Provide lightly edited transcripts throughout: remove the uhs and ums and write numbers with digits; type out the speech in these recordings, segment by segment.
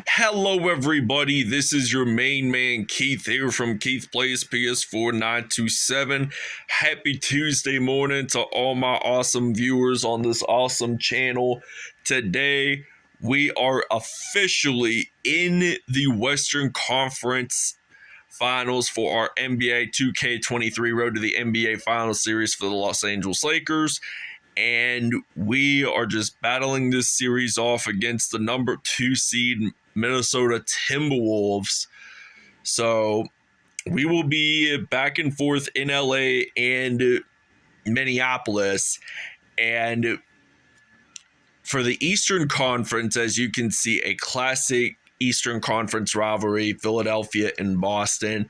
Hello, everybody. This is your main man, Keith, here from Keith Plays PS4 927. Happy Tuesday morning to all my awesome viewers on this awesome channel. Today, we are officially in the Western Conference Finals for our NBA 2K23 Road to the NBA Finals series for the Los Angeles Lakers. And we are just battling this series off against the number 2 seed Minnesota Timberwolves. So we will be back and forth in LA and Minneapolis. And for the Eastern Conference, as you can see, a classic Eastern Conference rivalry, Philadelphia and Boston.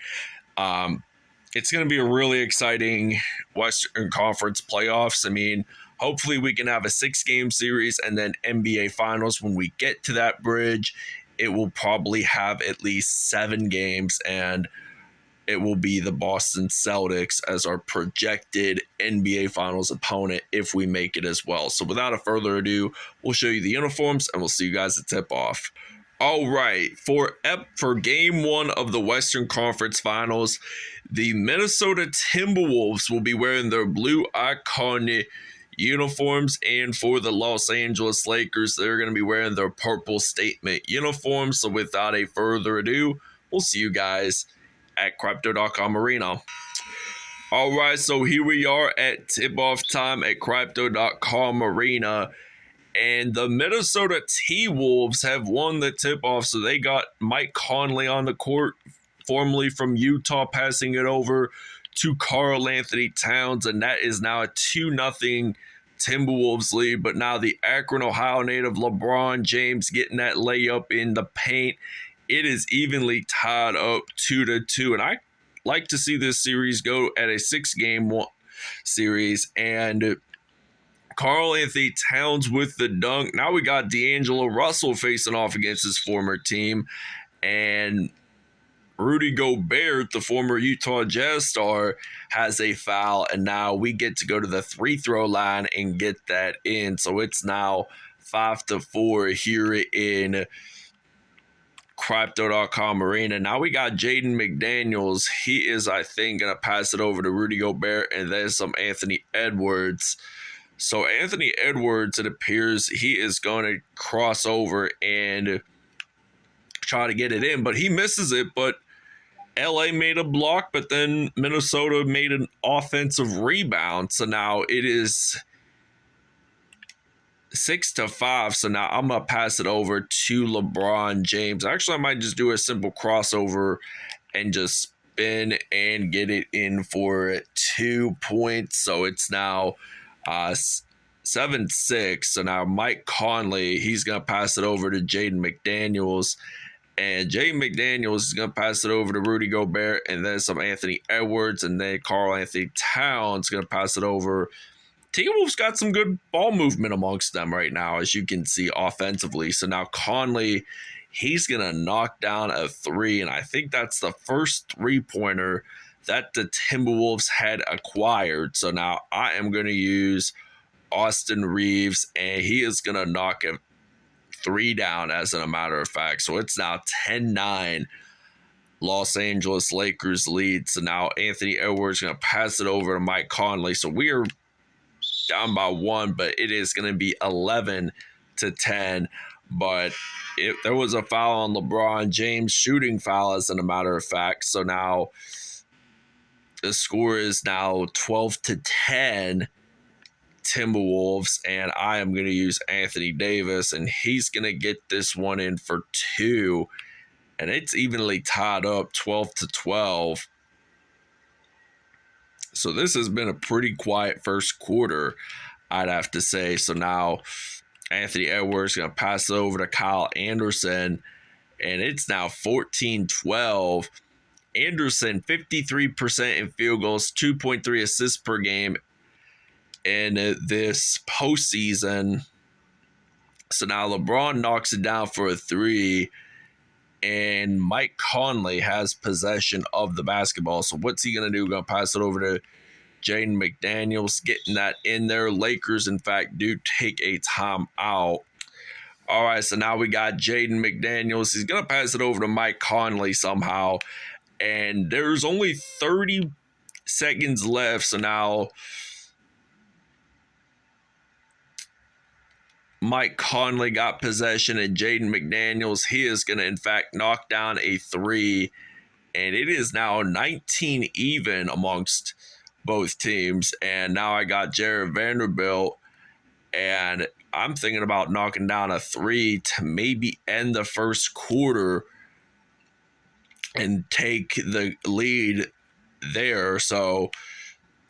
It's going to be a really exciting Western Conference playoffs. I mean, hopefully we can have a 6-game series and then NBA Finals. When we get to that bridge, it will probably have at least 7 games, and it will be the Boston Celtics as our projected NBA Finals opponent if we make it as well. So without a further ado, we'll show you the uniforms and we'll see you guys at tip-off. All right, for game 1 of the Western Conference Finals, the Minnesota Timberwolves will be wearing their blue iconic uniforms, and for the Los Angeles Lakers, they're going to be wearing their purple statement uniforms. So without a further ado, we'll see you guys at Crypto.com Arena. All right, so here we are at tip-off time at Crypto.com Arena. And the Minnesota T-Wolves have won the tip-off, so they got Mike Conley on the court, formerly from Utah, passing it over to Karl Anthony Towns, and that is now a 2-0 Timberwolves lead. But now the Akron, Ohio native LeBron James getting that layup in the paint. It is evenly tied up 2-2, and I like to see this series go at a 6-game series. And Karl Anthony Towns with the dunk. Now we got D'Angelo Russell facing off against his former team. And Rudy Gobert, the former Utah Jazz star, has a foul. And now we get to go to the free-throw line and get that in. So it's now 5-4 here in Crypto.com Arena. Now we got Jaden McDaniels. He is, I think, going to pass it over to Rudy Gobert. And then some Anthony Edwards. So Anthony Edwards, it appears he is going to cross over and try to get it in, but he misses it. But LA made a block, but then Minnesota made an offensive rebound. So now it is 6-5. So now I'm going to pass it over to LeBron James. Actually, I might just do a simple crossover and just spin and get it in for 2 points. So it's now 7-6. So now Mike Conley, he's going to pass it over to Jaden McDaniels. And Jaden McDaniels is going to pass it over to Rudy Gobert. And then some Anthony Edwards. And then Karl Anthony Towns is going to pass it over. T-Wolves got some good ball movement amongst them right now, as you can see offensively. So now Conley, he's going to knock down a 3. And I think that's the first 3-pointer that the Timberwolves had acquired. So now I am going to use Austin Reeves, and he is going to knock a 3 down, as a matter of fact. So it's now 10-9. Los Angeles Lakers lead. So now Anthony Edwards is going to pass it over to Mike Conley. So we are down by 1, but it is going to be 11-10. But there was a foul on LeBron James, shooting foul, as a matter of fact. So now the score is now 12-10 Timberwolves, and I am going to use Anthony Davis, and he's going to get this one in for 2, and it's evenly tied up 12-12. So this has been a pretty quiet first quarter, I'd have to say. So now Anthony Edwards is going to pass it over to Kyle Anderson, and it's now 14-12. Anderson, 53% in field goals, 2.3 assists per game in this postseason. So now LeBron knocks it down for a 3, and Mike Conley has possession of the basketball. So what's he going to do? Going to pass it over to Jaden McDaniels, getting that in there. Lakers, in fact, do take a timeout. All right, so now we got Jaden McDaniels. He's going to pass it over to Mike Conley somehow. And there's only 30 seconds left. So now Mike Conley got possession, and Jaden McDaniels, he is going to, in fact, knock down a three. And it is now 19 even amongst both teams. And now I got Jared Vanderbilt. And I'm thinking about knocking down a three to maybe end the first quarter and take the lead there. So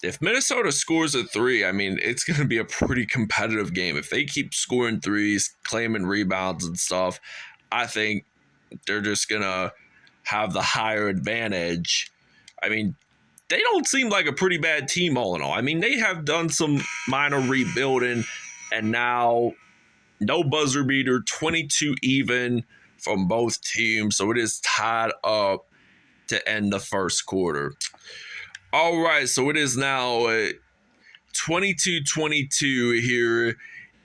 if Minnesota scores a three, I mean, it's going to be a pretty competitive game. If they keep scoring threes, claiming rebounds and stuff, I think they're just going to have the higher advantage. I mean, they don't seem like a pretty bad team all in all. I mean, they have done some minor rebuilding, and now no buzzer beater, 22 even from both teams. So it is tied up to end the first quarter. All right, so it is now 22-22 here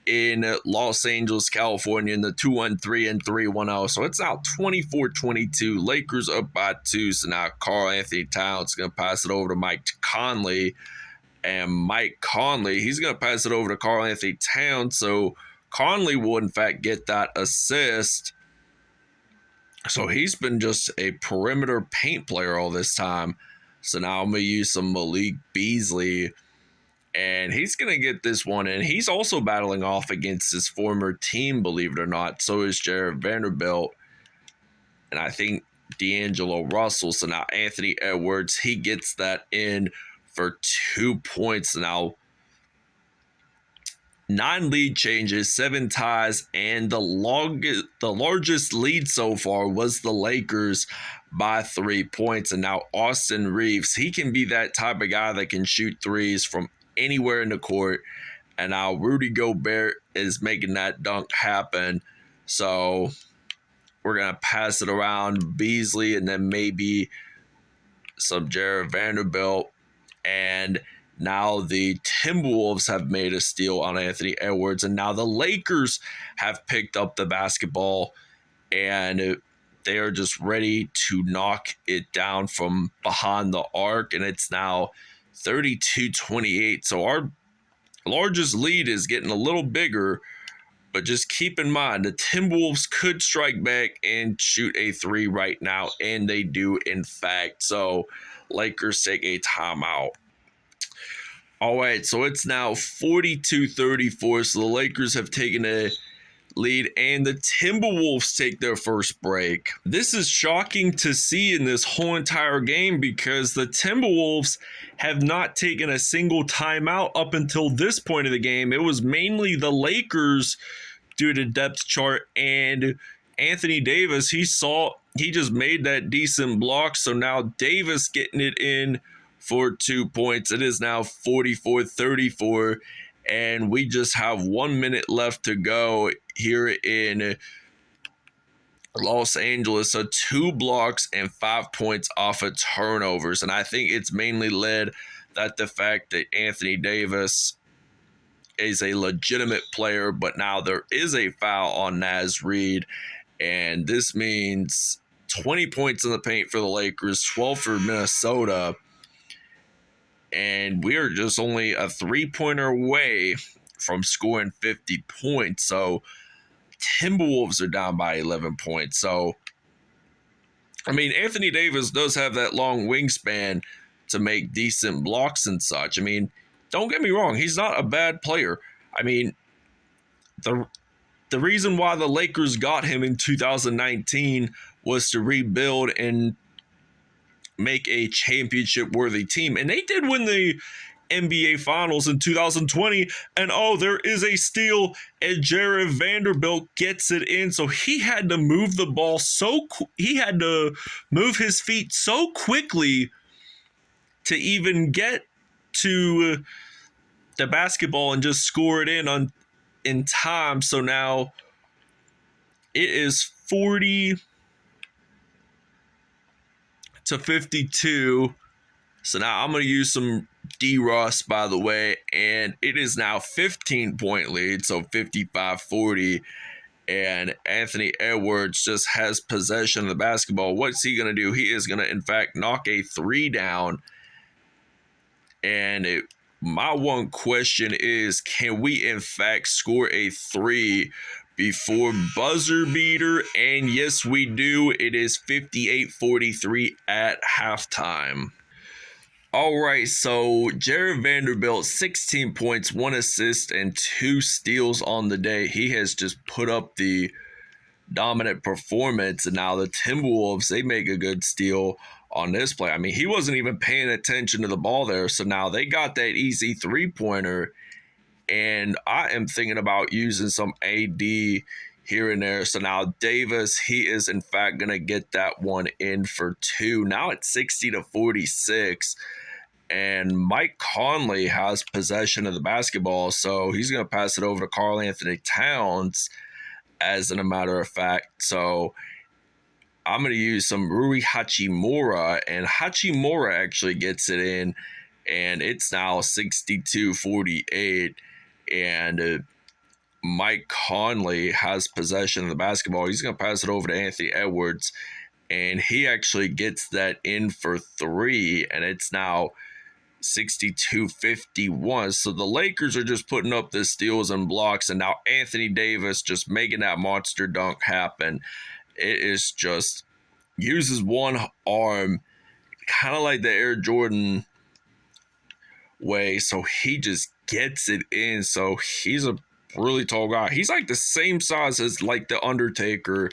in Los Angeles, California, in the 2-1-3 and 3-1-0. So it's now 24-22. Lakers up by 2. So now Karl-Anthony Towns is going to pass it over to Mike Conley. And Mike Conley, he's going to pass it over to Karl-Anthony Towns. So Conley will, in fact, get that assist. So he's been just a perimeter paint player all this time. So now I'm going to use some Malik Beasley. And he's going to get this one in. He's also battling off against his former team, believe it or not. So is Jared Vanderbilt. And I think D'Angelo Russell. So now Anthony Edwards, he gets that in for 2 points. Now 9 lead changes, 7 ties, and the largest lead so far was the Lakers by 3 points. And now Austin Reeves, he can be that type of guy that can shoot threes from anywhere in the court. And now Rudy Gobert is making that dunk happen. So we're going to pass it around Beasley and then maybe some Jared Vanderbilt. And now the Timberwolves have made a steal on Anthony Edwards. And now the Lakers have picked up the basketball. And they are just ready to knock it down from behind the arc. And it's now 32-28. So our largest lead is getting a little bigger. But just keep in mind, the Timberwolves could strike back and shoot a three right now. And they do, in fact. So Lakers take a timeout. All right, so it's now 42-34. So the Lakers have taken a lead and the Timberwolves take their first break. This is shocking to see in this whole entire game because the Timberwolves have not taken a single timeout up until this point of the game. It was mainly the Lakers due to depth chart, and Anthony Davis, he just made that decent block. So now Davis getting it in for 2 points. It is now 44-34, and we just have 1 minute left to go here in Los Angeles. So 2 blocks and 5 points off of turnovers. And I think it's mainly led that the fact that Anthony Davis is a legitimate player, but now there is a foul on Naz Reid, and this means 20 points in the paint for the Lakers, 12 for Minnesota. And we are just only a 3-pointer away from scoring 50 points. So Timberwolves are down by 11 points. So, I mean, Anthony Davis does have that long wingspan to make decent blocks and such. I mean, don't get me wrong, he's not a bad player. I mean, the reason why the Lakers got him in 2019 was to rebuild and make a championship-worthy team. And they did win the NBA Finals in 2020. And there is a steal, and Jared Vanderbilt gets it in. So he had to move the ball he had to move his feet so quickly to even get to the basketball and just score it in time. So now it is 40-52. So now I'm going to use some D-Russ, by the way, and it is now 15-point lead, so 55-40. and Anthony Edwards just has possession of the basketball. What's he going to do? He is going to, in fact, knock a three down. And my one question is, can we, in fact, score a three before buzzer beater? And yes, we do. It is 58-43 at halftime. All right, so Jared Vanderbilt, 16 points, 1 assist, and 2 steals on the day. He has just put up the dominant performance, and now the Timberwolves, they make a good steal on this play. I mean, he wasn't even paying attention to the ball there, so now they got that easy three-pointer, and I am thinking about using some AD here and there. So now Davis, he is in fact going to get that one in for 2. Now it's 60-46. And Mike Conley has possession of the basketball, so he's going to pass it over to Karl Anthony Towns, as a matter of fact. So I'm going to use some Rui Hachimura, and Hachimura actually gets it in, and it's now 62-48. And Mike Conley has possession of the basketball. He's going to pass it over to Anthony Edwards, and he actually gets that in for 3, and it's now 62-51. So the Lakers are just putting up the steals and blocks, and now Anthony Davis just making that monster dunk happen. It is just uses one arm, kind of like the Air Jordan way, so he just gets it in. So he's a really tall guy. He's like the same size as like the Undertaker.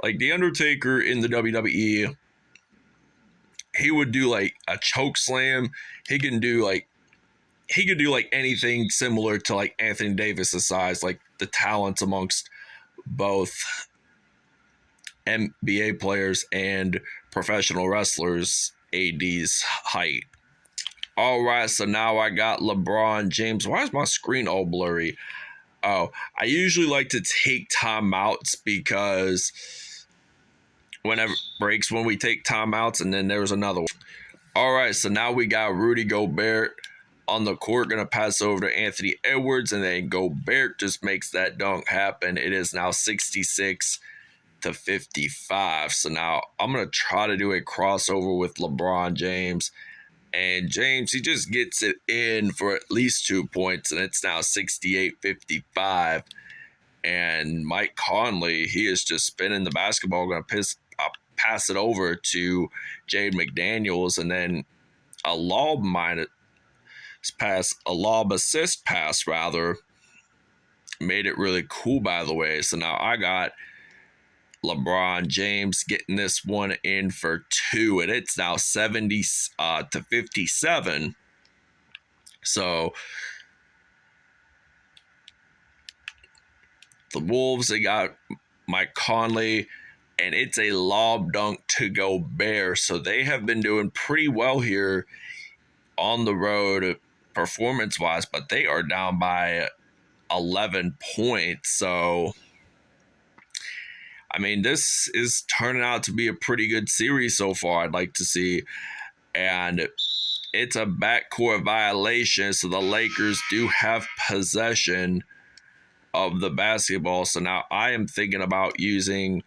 Like the Undertaker in the WWE, he would do like a choke slam. He could do like anything similar to like Anthony Davis's size, like the talents amongst both NBA players and professional wrestlers, AD's height. All right, so now I got LeBron James. Why is my screen all blurry? Oh, I usually like to take timeouts because whenever breaks when we take timeouts, and then there's another one. All right, so now we got Rudy Gobert on the court, going to pass over to Anthony Edwards, and then Gobert just makes that dunk happen. It is now 66-55. So now I'm going to try to do a crossover with LeBron James, and James, he just gets it in for at least 2 points, and it's now 68-55. And Mike Conley, he is just spinning the basketball, going to pass it over to Jaden McDaniels, and then a lob assist pass rather made it really cool, by the way. So now I got LeBron James getting this one in for 2, and it's now 70-57. So the Wolves, they got Mike Conley, and it's a lob dunk to Gobert. So they have been doing pretty well here on the road performance-wise, but they are down by 11 points. So, I mean, this is turning out to be a pretty good series so far, I'd like to see. And it's a backcourt violation, so the Lakers do have possession of the basketball. So now I am thinking about using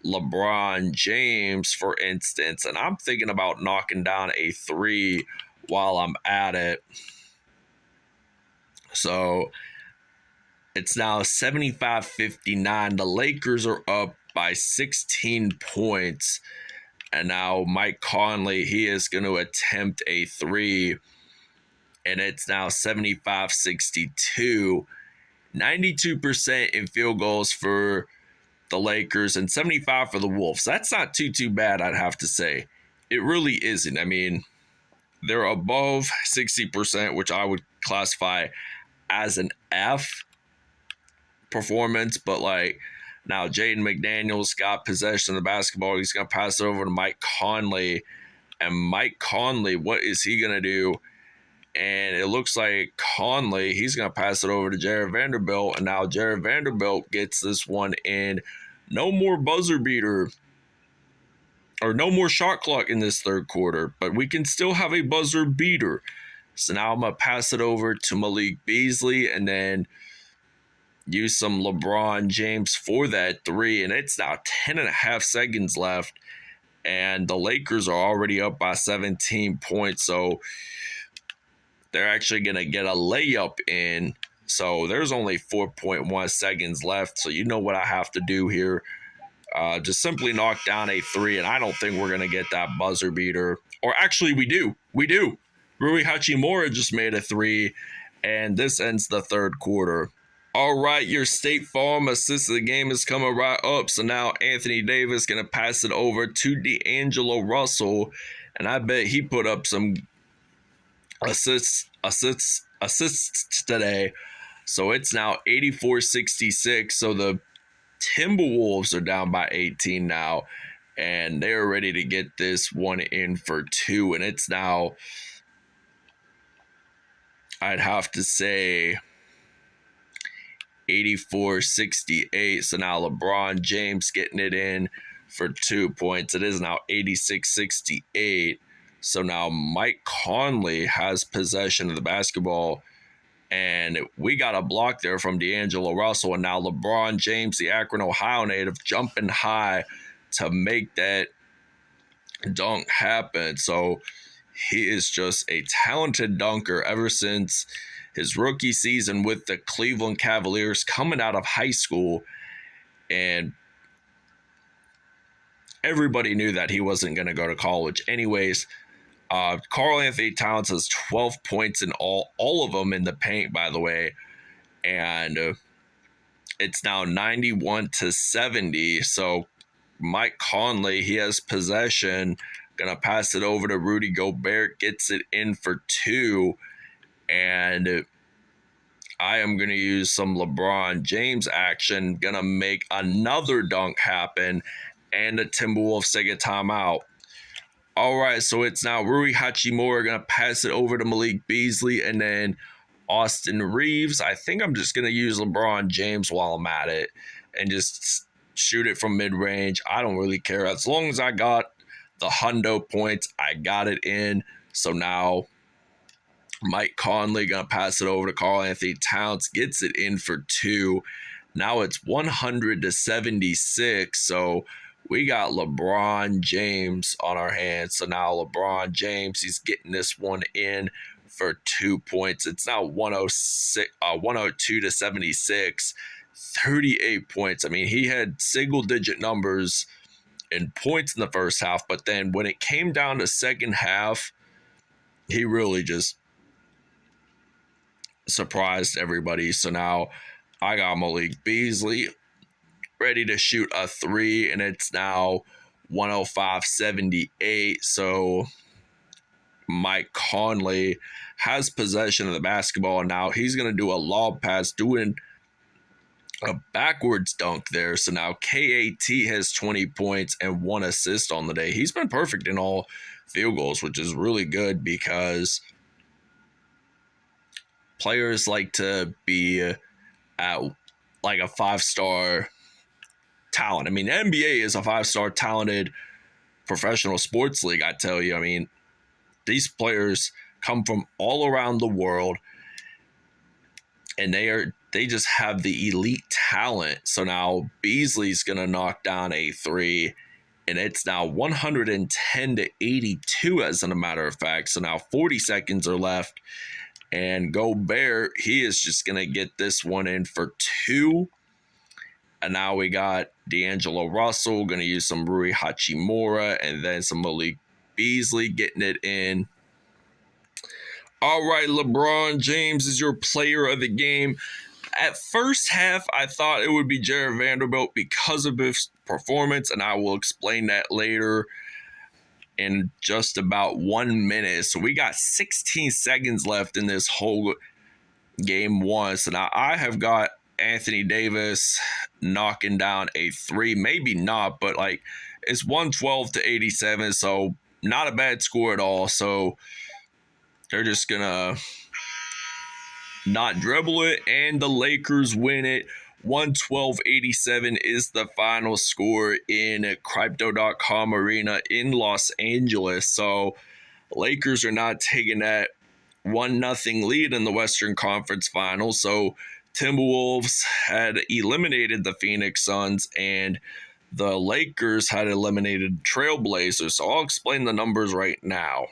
LeBron James, for instance, and I'm thinking about knocking down a 3 while I'm at it. So it's now 75-59. The Lakers are up by 16 points. And now Mike Conley, he is going to attempt a 3. And it's now 75-62. 92% in field goals for the Lakers and 75 for the Wolves. That's not too bad, I'd have to say. It really isn't. I mean, they're above 60%, which I would classify as an F performance. But like now Jaden McDaniels got possession of the basketball. He's going to pass it over to Mike Conley. And Mike Conley, what is he going to do? And it looks like Conley, he's going to pass it over to Jared Vanderbilt. And now Jared Vanderbilt gets this one in. No more buzzer beater or no more shot clock in this third quarter, but we can still have a buzzer beater. So now I'm going to pass it over to Malik Beasley, and then use some LeBron James for that three, and it's now 10.5 seconds left, and the Lakers are already up by 17 points, so they're actually going to get a layup in. So there's only 4.1 seconds left, so you know what I have to do here. Just simply knock down a three, and I don't think we're going to get that buzzer beater. Or actually, we do. We do. Rui Hachimura just made a three, and this ends the third quarter. All right, your State Farm assist of the game is coming right up. So now Anthony Davis going to pass it over to D'Angelo Russell, and I bet he put up some assists today. So it's now 84-66. So the Timberwolves are down by 18 now, and they're ready to get this one in for two. And it's now, I'd have to say, 84-68. So now LeBron James getting it in for 2 points. It is now 86-68. So now Mike Conley has possession of the basketball, and we got a block there from D'Angelo Russell. And now LeBron James, the Akron, Ohio native, jumping high to make that dunk happen. So he is just a talented dunker ever since his rookie season with the Cleveland Cavaliers, coming out of high school. And everybody knew that he wasn't going to go to college anyways. Karl Anthony Towns has 12 points in all of them in the paint, by the way. And it's now 91-70. So Mike Conley, he has possession. Going to pass it over to Rudy Gobert, gets it in for two. And I am going to use some LeBron James action. Going to make another dunk happen. And the Timberwolves take a timeout. All right, so it's now Rui Hachimura going to pass it over to Malik Beasley, and then Austin Reeves. I think I'm just going to use LeBron James while I'm at it and just shoot it from mid-range. I don't really care. As long as I got the hundo points, I got it in. So now Mike Conley going to pass it over to Karl Anthony Towns, gets it in for two. Now it's 100-76. So we got LeBron James on our hands. So now LeBron James, he's getting this one in for 2 points. It's now 102-76, 38 points. I mean, he had single-digit numbers in points in the first half, but then when it came down to second half, he really just surprised everybody. So now I got Malik Beasley ready to shoot a three, and it's now 105-78. So Mike Conley has possession of the basketball. Now he's going to do a lob pass, doing a backwards dunk there. So now KAT has 20 points and 1 assist on the day. He's been perfect in all field goals, which is really good because players like to be at like a 5-star talent. I mean, the NBA is a 5-star talented professional sports league, I tell you. I mean, these players come from all around the world, and they just have the elite talent. So now Beasley's going to knock down a three, and it's now 110-82 as a matter of fact. So now 40 seconds are left, and Gobert, he is just going to get this one in for two. And now we got D'Angelo Russell going to use some Rui Hachimura and then some Malik Beasley getting it in. All right, LeBron James is your player of the game. At first half, I thought it would be Jared Vanderbilt because of his performance, and I will explain that later in just about 1 minute. So we got 16 seconds left in this whole game one. So now I have got Anthony Davis knocking down a three. Maybe not, but like it's 112-87, so not a bad score at all. So they're just gonna not dribble it, and the Lakers win it. 112-87 is the final score in Crypto.com Arena in Los Angeles. So Lakers are not taking that 1-0 lead in the Western Conference Finals. So Timberwolves had eliminated the Phoenix Suns, and the Lakers had eliminated Trailblazers. So I'll explain the numbers right now.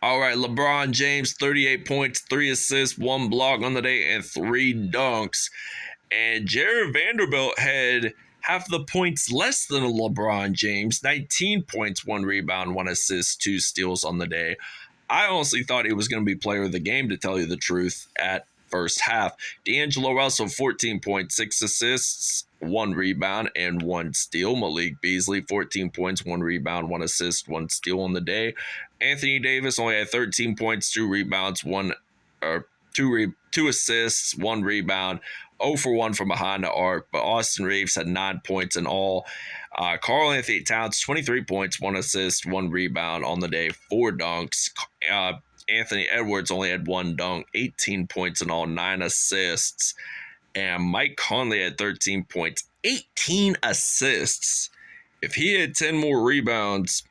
All right, LeBron James, 38 points, 3 assists, 1 block on the day, and 3 dunks. And Jared Vanderbilt had half the points less than LeBron James, 19 points, 1 rebound, 1 assist, 2 steals on the day. I honestly thought he was going to be player of the game, to tell you the truth, at first half. D'Angelo Russell, 14 points, 6 assists, 1 rebound, and 1 steal. Malik Beasley, 14 points, 1 rebound, 1 assist, 1 steal on the day. Anthony Davis only had 13 points, 2 rebounds, 2 assists, 1 rebound, 0 for 1 from behind the arc. But Austin Reeves had 9 points in all. Karl Anthony Towns, 23 points, 1 assist, 1 rebound on the day, 4 dunks. Anthony Edwards only had 1 dunk, 18 points in all, 9 assists. And Mike Conley had 13 points, 18 assists. If he had 10 more rebounds,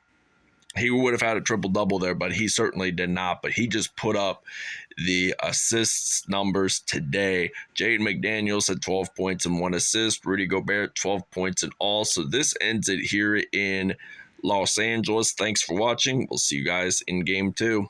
he would have had a triple-double there, but he certainly did not. But he just put up the assists numbers today. Jaden McDaniels had 12 points and 1 assist. Rudy Gobert, 12 points in all. So this ends it here in Los Angeles. Thanks for watching. We'll see you guys in Game 2.